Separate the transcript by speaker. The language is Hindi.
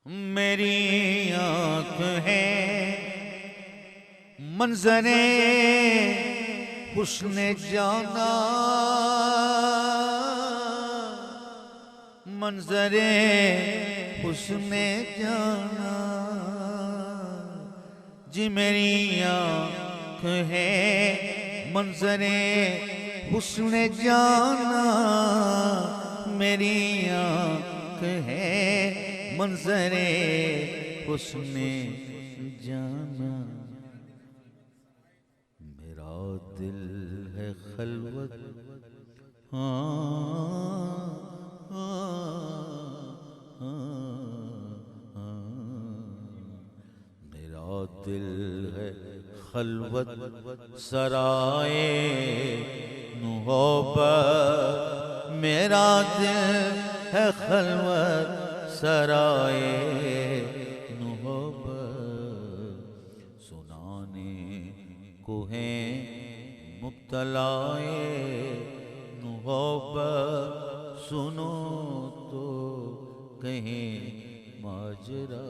Speaker 1: मेरी आँख है मंजरे हुस्न जाना, मंजरे हुस्न जाना। जी मेरी आँख है मंजरे हुस्न जाना, मेरी आँख है मंजरे हुस्न जाना। मेरा दिल है खलवत, मेरा दिल है खलवत सराए नौबत, मेरा दिल है खलवत सराए नौबत। सुनाने को है मुब्तलाए नौबत, सुनो तो कहीं माजरा।